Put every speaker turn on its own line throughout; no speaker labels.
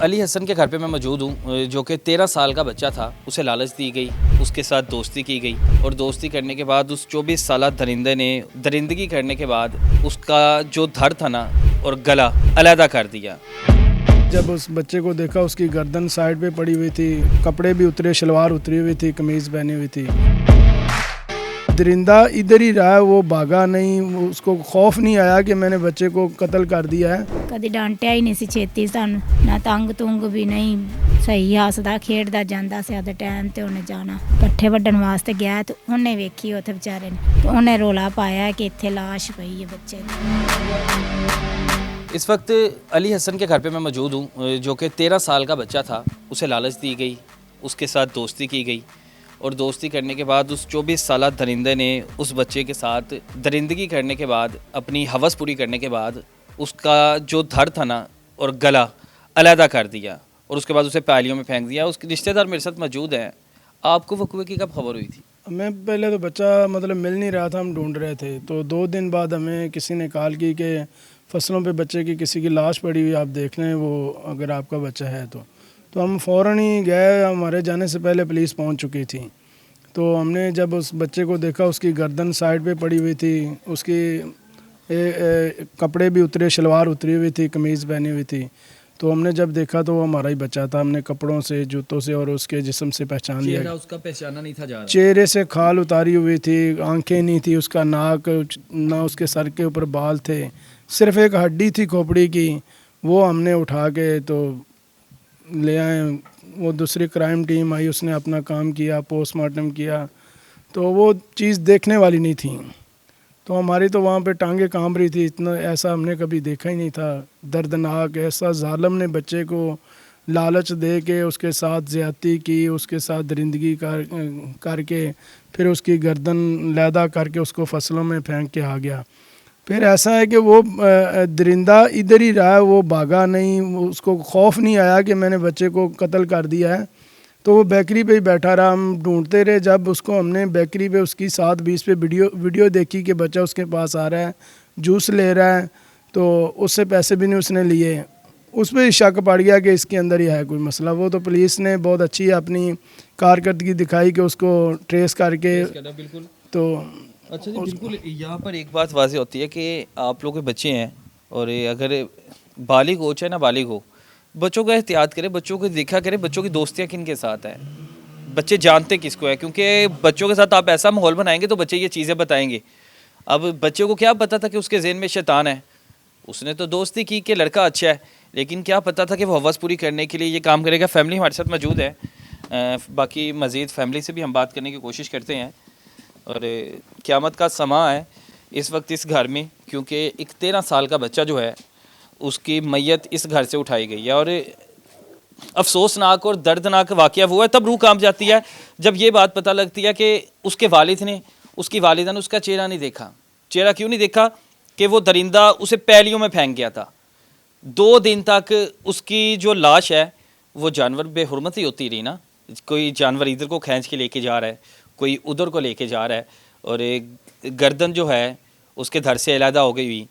अली हसन के घर पे मैं मौजूद हूँ, जो कि 13 साल का बच्चा था। उसे लालच दी गई, उसके साथ दोस्ती की गई और दोस्ती करने के बाद उस 24 साला दरिंदे ने दरिंदगी करने के बाद उसका जो धड़ था ना और गला अलहदा कर दिया।
जब उस बच्चे को देखा, उसकी गर्दन साइड पे पड़ी हुई थी, कपड़े भी उतरे, शलवार उतरी हुई थी, कमीज़ पहनी हुई थी। दरिंदा इधर ही रहा, वो भागा नहीं, उसको खौफ नहीं आया कि मैंने बच्चे को कत्ल कर दिया है।
कभी डांटिया ही नहीं सी छेती सानू, ना तंग तुंग भी नहीं, सही हसदा खेडदा जांदा सी। आदे टाइम ते उन्हें जाना पट्ठे वड्डण वास्ते गया तो उन्हें वेखी उत्थे बेचारे ने, तो उन्हें रोला पाया कि इत्थे लाश पई है बच्चे दी।
इस वक्त अली हसन के घर पे मैं मौजूद हूँ, जो कि 13 साल का बच्चा था। उसे लालच दी गई, उसके साथ दोस्ती की गई और दोस्ती करने के बाद उस 24 साला दरिंदे ने उस बच्चे के साथ दरिंदगी करने के बाद, अपनी हवस पूरी करने के बाद उसका जो धड़ था ना और गला अलहदा कर दिया और उसके बाद उसे पालियों में फेंक दिया। उसके रिश्तेदार मेरे साथ मौजूद हैं। आपको वक़्वे की कब खबर हुई थी?
मैं पहले तो बच्चा मिल नहीं रहा था, हम ढूंढ रहे थे, तो 2 दिन बाद हमें किसी ने कॉल की कि फसलों पे बच्चे की किसी की लाश पड़ी हुई, आप देख लें वो अगर आपका बच्चा है तो हम फ़ौरन ही गए। हमारे जाने से पहले पुलिस पहुंच चुकी थी। तो हमने जब उस बच्चे को देखा, उसकी गर्दन साइड पे पड़ी हुई थी, उसकी कपड़े भी उतरे, शलवार उतरी हुई थी, कमीज़ पहनी हुई थी। तो हमने जब देखा तो वो हमारा ही बच्चा था। हमने कपड़ों से, जूतों से और उसके जिस्म से पहचान लिया।
चेहरा उसका पहचाना नहीं था जा रहा।
चेहरे से खाल उतारी हुई थी, आंखें नहीं थी, उसका नाक ना, उसके सर के ऊपर बाल थे, सिर्फ एक हड्डी थी खोपड़ी की। वो हमने उठा के तो ले आए। वो दूसरी क्राइम टीम आई, उसने अपना काम किया, पोस्टमार्टम किया, तो वो चीज़ देखने वाली नहीं थी। तो हमारी तो वहाँ पे टांगे कांप रही थी। इतना ऐसा हमने कभी देखा ही नहीं था, दर्दनाक। ऐसा जालिम ने बच्चे को लालच दे के उसके साथ ज़्यादती की, उसके साथ दरिंदगी करके फिर उसकी गर्दन लैदा करके उसको फसलों में फेंक के आ गया। फिर ऐसा है कि वो दरिंदा इधर ही रहा, वो भागा नहीं, उसको खौफ नहीं आया कि मैंने बच्चे को कत्ल कर दिया है। तो वो बेकरी पे ही बैठा रहा। हम ढूंढते रहे। जब उसको हमने बेकरी पे उसकी 7:20 पे वीडियो देखी कि बच्चा उसके पास आ रहा है, जूस ले रहा है, तो उससे पैसे भी नहीं उसने लिए। उस पर शक पड़ गया कि इसके अंदर ही है कोई मसला। वो तो पुलिस ने बहुत अच्छी अपनी कारकर्दगी दिखाई कि उसको ट्रेस करके।
बिल्कुल।
तो
अच्छा जी, बिल्कुल। यहाँ पर एक बात वाज़ेह होती है कि आप लोग के बच्चे हैं और अगर बालिग हो चाहे ना बालिग हो, बच्चों का एहतियात करें, बच्चों को देखा करें, बच्चों की दोस्तियाँ किन के साथ है, बच्चे जानते किसको है। क्योंकि बच्चों के साथ आप ऐसा माहौल बनाएंगे तो बच्चे ये चीज़ें बताएंगे। अब बच्चे को क्या पता था कि उसके ज़हन में शैतान है? उसने तो दोस्ती की कि लड़का अच्छा है, लेकिन क्या पता था कि वो हवस पूरी करने के लिए ये काम करेगा। फैमिली हमारे साथ मौजूद है, बाकी मज़ीद फैमिली से भी हम बात करने की कोशिश करते हैं। और क़यामत का समा है इस वक्त इस घर में, क्योंकि एक 13 साल का बच्चा जो है उसकी मैयत इस घर से उठाई गई है। और अफसोसनाक और दर्दनाक वाक़या वो है, तब रूह कांप जाती है जब ये बात पता लगती है कि उसके वालिद ने, उसकी वालिदा ने उसका चेहरा नहीं देखा। चेहरा क्यों नहीं देखा? कि वो दरिंदा उसे पैलियों में फेंक गया था। 2 दिन तक उसकी जो लाश है वो जानवर बेहुरमत ही होती रही ना। कोई जानवर इधर को खींच के लेके जा रहा है, कोई उधर को लेके जा रहा है, और एक गर्दन जो है उसके धड़ से अलहदा हो गई हुई,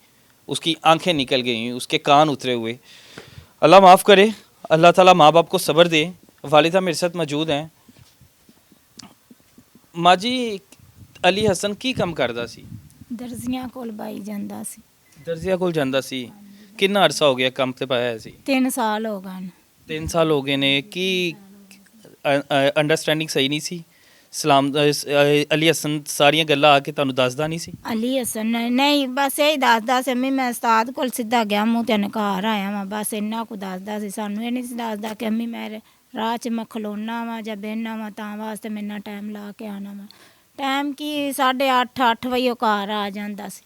उसकी आंखें निकल गई हुई, उसके कान उतरे हुए। अल्लाह माफ़ करे, अल्लाह ताला माँ बाप को सब्र दे। वालिदा मेरे साथ मौजूद हैं। माँ जी, अली हसन की कम करदा सी?
दर्जियां कोल बाई जांदा सी।
दर्जिया कोल जांदा सी। कितना अरसा हो गया काम ते पाया सी?
3 साल हो गए।
3 साल हो गए ने। कि अंडरस्टैंडिंग सही नहीं सी? सलाम अली हसन सारियां गल्लां आके तुहानू दसदा नहीं सी?
अली हसन नहीं, बस यही दसदा सी। अम्मी मैं उस्ताद कोल सीधा गया, मूँह ते घर आया वां, बस इन्ना को दसदा सी। सानू ये नहीं सी दसदा कि अम्मी मेरे राह च मैं खलोना वां जां बहना वां, तां वास्ते मेरे नाल टाइम ला के आना वां। टाइम की 8:30 8 बजे घर आ जांदा सी।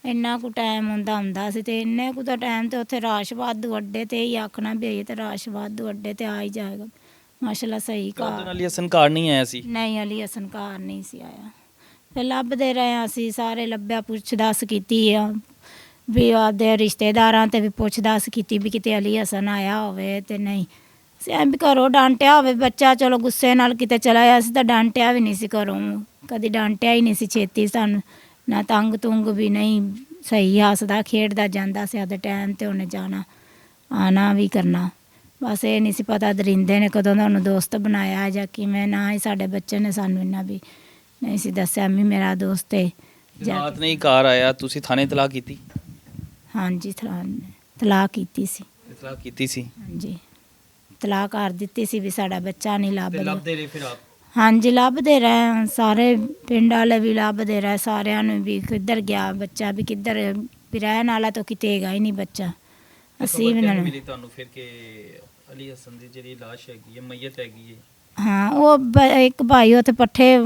इन्ना को टाइम हुंदा सी, ते इन्ने को तो टाइम ते उत्थे राश वाधू अड्डे ते ही आखना भी ते राश वाधू अड्डे ते आ ही जाएगा। माशाल्लाह सही घर।
अली हसन घर नहीं आया सी?
नहीं, अली हसन घर नहीं सी आया। फिर ਲੱਭਦੇ ਰਹੇ ਅਸੀਂ, ਸਾਰੇ ਲੱਭਿਆ, ਪੁੱਛ ਦੱਸ ਕੀਤੀ ਆ ਵੀ ਆਪਦੇ ਰਿਸ਼ਤੇਦਾਰਾਂ ਤੇ ਵੀ ਪੁੱਛ ਦੱਸ ਕੀਤੀ ਵੀ ਕਿਤੇ ਅਲੀ ਹਸਨ ਆਇਆ ਹੋਵੇ ਤੇ ਨਹੀਂ। ਅਸੀਂ ਵੀ ਘਰੋਂ ਡਾਂਟਿਆ ਹੋਵੇ ਬੱਚਾ, ਚਲੋ ਗੁੱਸੇ ਨਾਲ ਕਿਤੇ ਚਲਾ ਗਿਆ, ਅਸੀਂ ਤਾਂ ਡਾਂਟਿਆ ਵੀ ਨਹੀਂ ਸੀ ਘਰੋਂ, ਕਦੀ ਡਾਂਟਿਆ ਹੀ ਨਹੀਂ ਸੀ ਛੇਤੀ ਸਾਨੂੰ, ਨਾ ਤੰਗ ਤੁੰਗ ਵੀ ਨਹੀਂ, ਸਹੀ ਹੱਸਦਾ ਖੇਡਦਾ ਜਾਂਦਾ ਸੀ। ਆਦੇ ਟਾਈਮ ਤੇ ਉਹਨੇ ਜਾਣਾ ਆਣਾ ਵੀ ਕਰਨਾ। ਬਸ ਇਹ ਨਹੀਂ ਸੀ ਪਤਾ ਦਰਿੰਦੇ ਨੇ ਕਦੋਂ ਦਾ ਉਹਨੂੰ ਦੋਸਤ ਬਣਾਇਆ ਜਾਂ ਕਿਵੇਂ, ਨਾ ਹੀ ਸਾਡੇ ਬੱਚੇ ਨੇ ਸਾਨੂੰ ਇੰਨਾ ਵੀ ਨਹੀਂ ਸੀ ਦੱਸਿਆ ਵੀ ਮੇਰਾ ਦੋਸਤ ਹੈ ਜਾਂ
ਰਾਤ ਨਹੀਂ ਘਰ ਆਇਆ, ਤੁਸੀਂ ਥਾਣੇ ਇਤਲਾਹ ਕੀਤੀ?
ਹਾਂਜੀ ਤਲਾਕ ਕੀਤੀ ਸੀ।
ਇਤਲਾਹ ਕੀਤੀ ਸੀ
ਹਾਂਜੀ ਤਲਾਕ ਕਰ ਦਿੱਤੀ ਸੀ ਵੀ ਸਾਡਾ ਬੱਚਾ ਨਹੀਂ
ਤੇ
ਲੱਭਦਾ।
ਲੱਭਦੇ ਰਹੇ ਫਿਰ ਆਪ?
ਹਾਂਜੀ ਲੱਭਦੇ ਰਹੇ, ਸਾਰੇ ਪਿੰਡ ਵਾਲੇ ਵੀ ਲੱਭਦੇ ਰਹੇ, ਸਾਰਿਆਂ ਨੂੰ ਵੀ ਕਿੱਧਰ ਗਿਆ ਬੱਚਾ, ਵੀ ਕਿੱਧਰ ਵੀ ਰਹਿਣ ਵਾਲਾ ਤਾਂ ਕਿਤੇ ਹੈਗਾ ਹੀ ਨਹੀਂ ਬੱਚਾ। ਅਸੀਂ ਵੀ ਨਾਲ
ਮਿਲੀ ਤੁਹਾਨੂੰ ਫਿਰ ਕਿ ਅਲੀ ਹਸਨ ਦੀ ਜਿਹੜੀ ਲਾਸ਼ ਹੈਗੀ ਹੈ, ਮਈਤ ਹੈਗੀ ਹੈ?
ਹਾਂ ਉਹ ਇੱਕ ਭਾਈ ਉੱਥੇ ਪੱਠੇ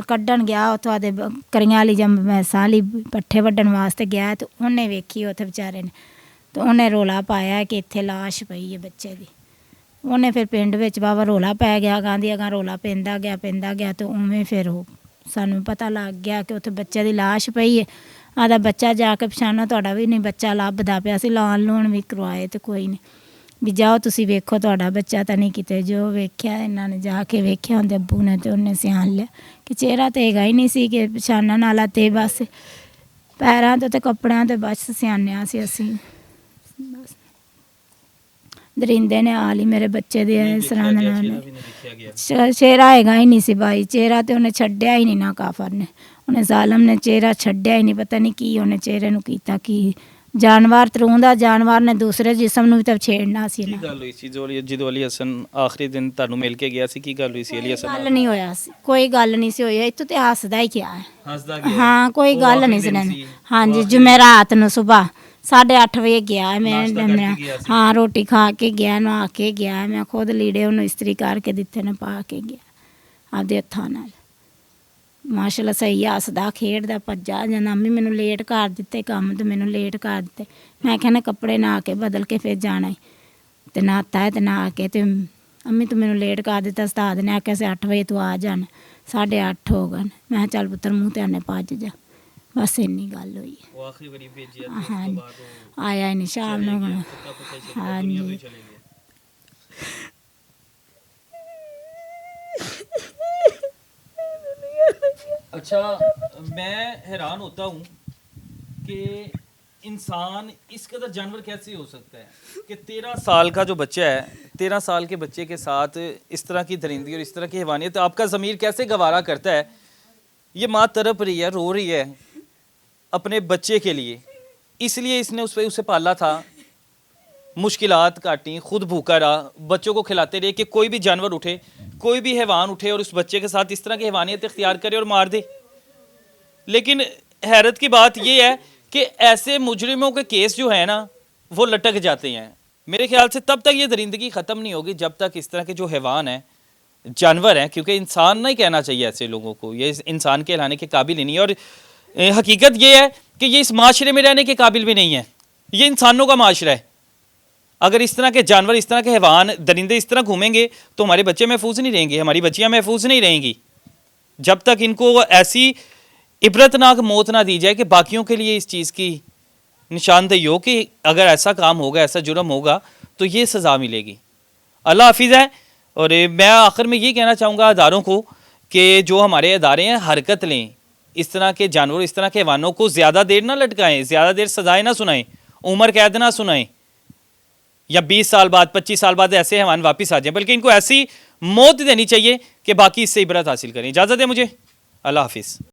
ਕੱਢਣ ਗਿਆ, ਉੱਥੋਂ ਆਦੇ ਕਰੀਆਂ ਵਾਲੀ ਜਾਂ ਮੈਸਾਂ ਵਾਲੀ ਪੱਠੇ ਵੱਢਣ ਵਾਸਤੇ ਗਿਆ, ਤੇ ਉਹਨੇ ਵੇਖੀ ਉੱਥੇ ਵਿਚਾਰੇ ਨੇ, ਤੇ ਉਹਨੇ ਰੋਲਾ ਪਾਇਆ ਕਿ ਇੱਥੇ ਲਾਸ਼ ਪਈ ਹੈ ਬੱਚੇ ਦੀ। ਉਹਨੇ ਫਿਰ ਪਿੰਡ ਵਿੱਚ ਬਾਬਾ ਰੋਲਾ ਪੈ ਗਿਆ, ਗਾਂਧੀ ਅਗਾਂ ਰੋਲਾ ਪੈਂਦਾ ਗਿਆ ਤੇ ਉਵੇਂ ਫਿਰ ਉਹ ਸਾਨੂੰ ਪਤਾ ਲੱਗ ਗਿਆ ਕਿ ਉੱਥੇ ਬੱਚੇ ਦੀ ਲਾਸ਼ ਪਈ ਹੈ। ਆਦਾ ਬੱਚਾ ਜਾ ਕੇ ਪਛਾਣੋ, ਤੁਹਾਡਾ ਵੀ ਨਹੀਂ ਬੱਚਾ ਲੱਭਦਾ ਪਿਆ ਸੀ, ਲਾਣ ਲੂਣ ਵੀ ਕਰਵਾਏ ਤੇ ਕੋਈ ਨਹੀਂ, ਵੀ ਜਾਓ ਤੁਸੀਂ ਵੇਖੋ ਤੁਹਾਡਾ ਬੱਚਾ ਤਾਂ ਨਹੀਂ ਕਿਤੇ। ਜੋ ਵੇਖਿਆ ਇਹਨਾਂ ਨੇ ਜਾ ਕੇ ਵੇਖਿਆ ਉਹਦੇ ਅੱਬੂ ਨੇ, ਤੇ ਉਹਨੇ ਸਿਆਣ ਲਿਆ ਕਿ ਚਿਹਰਾ ਤਾਂ ਹੈਗਾ ਹੀ ਨਹੀਂ ਸੀ ਕਿ ਪਛਾਣਨ ਵਾਲਾ, ਤੇ ਬਸ ਪੈਰਾਂ ਤੋਂ ਤੇ ਕੱਪੜਿਆਂ ਤੇ ਬਸ ਸਿਆਣਿਆ ਸੀ ਅਸੀਂ। ਬਸ ਦਰਿੰਦੇ ਨੇ ਹਾਲ ਹੀ ਮੇਰੇ ਬੱਚੇ ਦੇ ਇਸ ਤਰ੍ਹਾਂ ਦੇ ਨਾਲ
ਚਿਹਰਾ ਵੀ ਨਹੀਂ ਦੇਖਿਆ ਗਿਆ।
ਚਿਹਰਾ ਹੈਗਾ ਹੀ ਨਹੀਂ ਸੀ ਬਾਈ, ਚਿਹਰਾ ਤੇ ਉਹਨੇ ਛੱਡਿਆ ਹੀ ਨਹੀਂ ਨਾ, ਕਾਫਰ ਨੇ, ਉਹਨੇ ਜ਼ਾਲਮ ਨੇ ਚਿਹਰਾ ਛੱਡਿਆ ਹੀ ਨਹੀਂ। ਪਤਾ ਨਹੀਂ ਕੀ ਉਹਨੇ ਚਿਹਰੇ ਨੂੰ ਕੀਤਾ, ਕੀ ਜਾਨਵਰ ਤਰੂੰਦਾ ਜਾਨਵਰ ਨੇ ਦੂਸਰੇ ਜਿਸਮ ਨੂੰ ਵੀ ਤਾਂ ਛੇੜਨਾ ਸੀ
ਕੀ
ਨਾ।
ਗੱਲ ਹੋਈ ਸੀ ਜਦੋਂ ਅਲੀ ਹਸਨ ਆਖਰੀ ਦਿਨ ਤੁਹਾਨੂੰ ਮਿਲ ਕੇ ਗਿਆ ਸੀ? ਕੀ ਗੱਲ ਹੋਈ ਸੀ ਅਲੀ ਹਸਨ
ਗੱਲ ਨਹੀਂ ਹੋਇਆ ਸੀ, ਕੋਈ ਗੱਲ ਨਹੀਂ ਸੀ ਹੋਈ, ਇੱਥੋਂ ਤੇ ਹੱਸਦਾ ਹੀ ਕਿਹਾ ਹੈ।
ਹੱਸਦਾ ਗਿਆ?
ਹਾਂ ਕੋਈ
ਉਹ
ਗੱਲ
ਆਖਰੀ
ਨਹੀਂ ਸੀ
ਦਿਨ
ਨਾ।
ਸੀ?
ਹਾਂਜੀ
ਉਹ
ਜੁਮੇਰਾਤ ਨੂੰ ਸਵੇਰ 8:30 ਵਜੇ ਗਿਆ ਮੈਂ,
ਨਾਸ਼ਤਾ ਕਰਕੇ ਗਿਆ ਸੀ?
ਹਾਂ ਰੋਟੀ ਖਾ ਕੇ ਗਿਆ, ਨਹਾ ਕੇ ਗਿਆ, ਮੈਂ ਖੁਦ ਲੀੜੇ ਉਹਨੂੰ ਇਸਤਰੀ ਕਰਕੇ ਦਿੱਤੇ ਨੇ, ਪਾ ਕੇ ਗਿਆ ਆਪਦੇ ਹੱਥਾਂ ਨਾਲ। ਮਾਸ਼ਾਅੱਲਾ ਸਹੀ ਹੱਸਦਾ ਖੇਡਦਾ ਭੱਜਾ ਜਾਂਦਾ। ਅੰਮੀ ਮੈਨੂੰ ਲੇਟ ਕਰ ਦਿੱਤੇ ਕੰਮ, ਤੇ ਮੈਨੂੰ ਲੇਟ ਕਰ ਦਿੱਤੇ। ਮੈਂ ਕਿਹਾ ਨਾ ਕੱਪੜੇ ਨਹਾ ਕੇ ਬਦਲ ਕੇ ਫਿਰ ਜਾਣਾ ਈ, ਤੇ ਨਹਾਤਾ ਹੈ ਤੇ ਨਹਾ ਕੇ, ਤੇ ਅੰਮੀ ਤੂੰ ਮੈਨੂੰ ਲੇਟ ਕਰ ਦਿੱਤਾ, ਉਸਤਾਦ ਨੇ ਆਖਿਆ ਸੀ 8 ਵਜੇ ਤੂੰ ਆ ਜਾਣਾ, 8:30 ਹੋ ਗਏ। ਮੈਂ ਕਿਹਾ ਚੱਲ ਪੁੱਤਰ ਮੂੰਹ ਤੇ ਆਨੇ ਭੱਜ ਜਾ, ਬਸ ਇੰਨੀ ਗੱਲ ਹੋਈ ਹੈ।
ਉਹ ਆਖਰੀ ਵਾਰੀ ਭੇਜਿਆ ਤੇ ਉਸ ਤੋਂ
ਹਾਂਜੀ
ਬਾਅਦ ਉਹ
ਆਇਆ ਹੀ ਨਹੀਂ ਸ਼ਾਮ
ਚਲੇ
ਨੂੰ।
ਗਿਆ, ਸੁੱਤਾ ਪੁੱਤਾ ਹੀ ਚਲੇ ਗਿਆ, ਦੁਨੀਆ ਤੋਂ ਹੀ ਚਲੇ ਗਿਆ। अच्छा, मैं हैरान होता हूँ कि इंसान इस कदर जानवर कैसे हो सकता है कि 13 साल का जो बच्चा है, 13 साल के बच्चे के साथ इस तरह की दरिंदगी और इस तरह की हैवानियत, आपका ज़मीर कैसे गवारा करता है? ये माँ तड़प रही है, रो रही है अपने बच्चे के लिए, इसलिए इसने उसे पाला था, मुश्किलात काटी, खुद भूखा रहा, बच्चों को खिलाते रहे कि कोई भी जानवर उठे, कोई भी हैवान उठे और उस बच्चे के साथ इस तरह की हैवानियत इख्तियार करे और मार दे। लेकिन हैरत की बात ये है कि ऐसे मुजरिमों के केस जो है ना वो लटक जाते हैं। मेरे ख्याल से तब तक ये दरिंदगी ख़त्म नहीं होगी जब तक इस तरह के जो हैवान हैं, जानवर हैं, क्योंकि इंसान नहीं कहना चाहिए ऐसे लोगों को, ये इंसान कहलाने के काबिल ही नहीं है। और हकीकत ये है कि ये इस माशरे में रहने के काबिल भी नहीं है, ये इंसानों का माशरा है। अगर इस तरह के जानवर, इस तरह के हैवान, दरिंदे इस तरह घूमेंगे तो हमारे बच्चे महफूज नहीं रहेंगे, हमारी बच्चियाँ महफूज नहीं रहेंगी। जब तक इनको ऐसी इबरतनाक मौत ना दी जाए कि बाकियों के लिए इस चीज़ की निशानदेही हो कि अगर ऐसा काम होगा, ऐसा जुर्म होगा तो ये सज़ा मिलेगी। अल्लाह हाफिज़ है। और मैं आखिर में ये कहना चाहूँगा अदारों को कि जो हमारे अदारे हैं हरकत लें, इस तरह के जानवरों, इस तरह के हैवानों को ज़्यादा देर ना लटकाएँ, ज़्यादा देर सज़ाएँ ना सुनाएं, उम्र कैद ना सुनाएं, या 20 साल बाद 25 साल बाद ऐसे हैवान वापस आ जाएं, बल्कि इनको ऐसी मौत देनी चाहिए कि बाकी इससे इबरत हासिल करें। इजाज़त है मुझे, अल्लाह हाफिज़।